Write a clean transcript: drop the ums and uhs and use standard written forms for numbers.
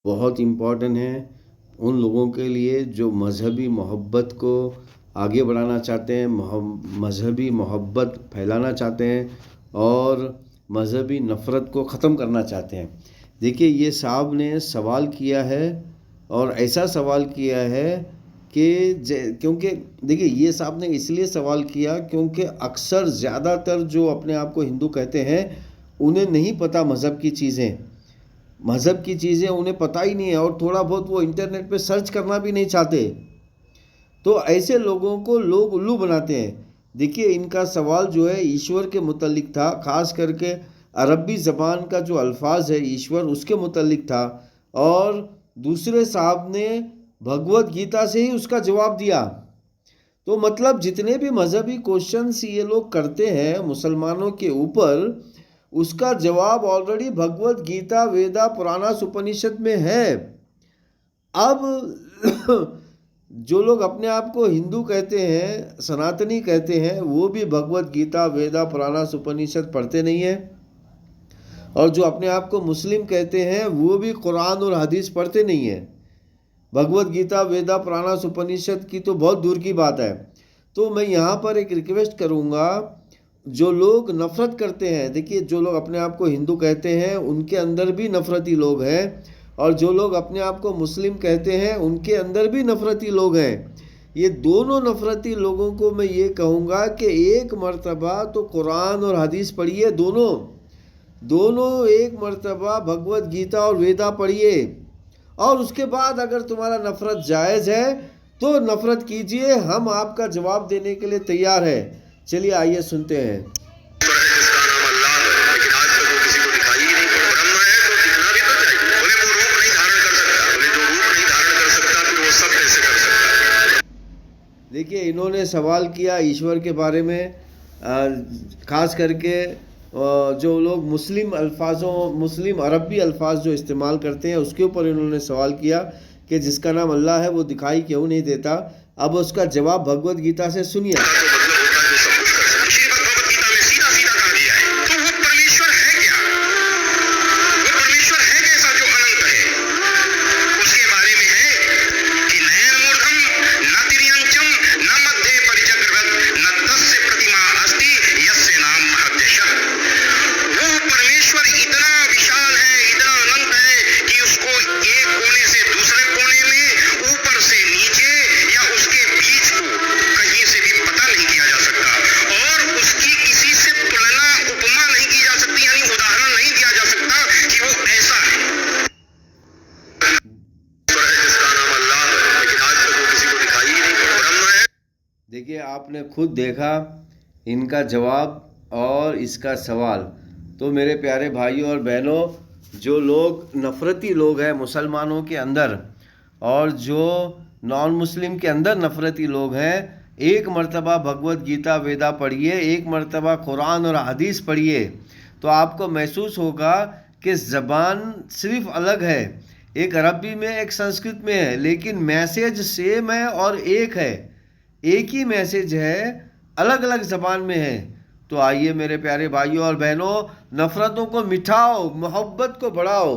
बहुत इम्पॉर्टेंट है उन लोगों के लिए जो मज़हबी मोहब्बत को आगे बढ़ाना चाहते हैं, मज़हबी मोहब्बत फैलाना चाहते हैं और मज़हबी नफ़रत को ख़त्म करना चाहते हैं। देखिए, ये साहब ने सवाल किया है और ऐसा सवाल किया है कि क्योंकि देखिए, ये साहब ने इसलिए सवाल किया क्योंकि अक्सर ज़्यादातर जो अपने आप को हिंदू कहते हैं उन्हें नहीं पता मज़हब की चीज़ें उन्हें पता ही नहीं है और थोड़ा बहुत वो इंटरनेट पे सर्च करना भी नहीं चाहते। तो ऐसे लोगों को लोग उल्लू बनाते हैं। देखिए, इनका सवाल जो है ईश्वर के मुतल्लिक था, ख़ास करके अरबी ज़बान का जो अल्फाज है ईश्वर, उसके मुतल्लिक था। और दूसरे साहब ने भगवत गीता से ही उसका जवाब दिया। तो मतलब जितने भी मज़हबी क्वेश्चंस ये लोग करते हैं मुसलमानों के ऊपर, उसका जवाब ऑलरेडी भगवत गीता, वेदा, पुराना, उपनिषद में है। अब जो लोग अपने आप को हिंदू कहते हैं, सनातनी कहते हैं, वो भी भगवत गीता, वेदा, पुराना, उपनिषद पढ़ते नहीं हैं। और जो अपने आप को मुस्लिम कहते हैं वो भी कुरान और हदीस पढ़ते नहीं हैं। भगवत गीता, वेदा, पुराना, उपनिषद की तो बहुत दूर की बात है। तो मैं यहाँ पर एक रिक्वेस्ट करूँगा, जो लोग नफ़रत करते हैं, देखिए, जो लोग अपने आप को हिंदू कहते हैं उनके अंदर भी नफ़रती लोग हैं, और जो लोग अपने आप को मुस्लिम कहते हैं उनके अंदर भी नफ़रती लोग हैं। ये दोनों नफ़रती लोगों को मैं ये कहूँगा कि एक मर्तबा तो कुरान और हदीस पढ़िए, दोनों एक मर्तबा भगवत गीता और वेदा पढ़िए, और उसके बाद अगर तुम्हारा नफ़रत जायज़ है तो नफ़रत कीजिए। हम आपका जवाब देने के लिए तैयार है। चलिए, आइए सुनते हैं। देखिए, इन्होंने सवाल किया ईश्वर के बारे में, ख़ास करके जो लोग मुस्लिम अरबी अल्फाज जो इस्तेमाल करते हैं उसके ऊपर इन्होंने सवाल किया कि जिसका नाम अल्लाह है वो दिखाई क्यों नहीं देता। अब उसका जवाब भगवत गीता से सुनिए। देखिए, आपने खुद देखा इनका जवाब और इसका सवाल। तो मेरे प्यारे भाइयों और बहनों, जो लोग नफ़रती लोग हैं मुसलमानों के अंदर और जो नॉन मुस्लिम के अंदर नफ़रती लोग हैं, एक मर्तबा भगवत गीता, वेदा पढ़िए, एक मर्तबा कुरान और हदीस पढ़िए, तो आपको महसूस होगा कि ज़बान सिर्फ़ अलग है, एक अरबी में एक संस्कृत में है, लेकिन मैसेज सेम है और एक है, एक ही मैसेज है, अलग अलग ज़बान में है। तो आइए मेरे प्यारे भाइयों और बहनों, नफ़रतों को मिटाओ, मोहब्बत को बढ़ाओ।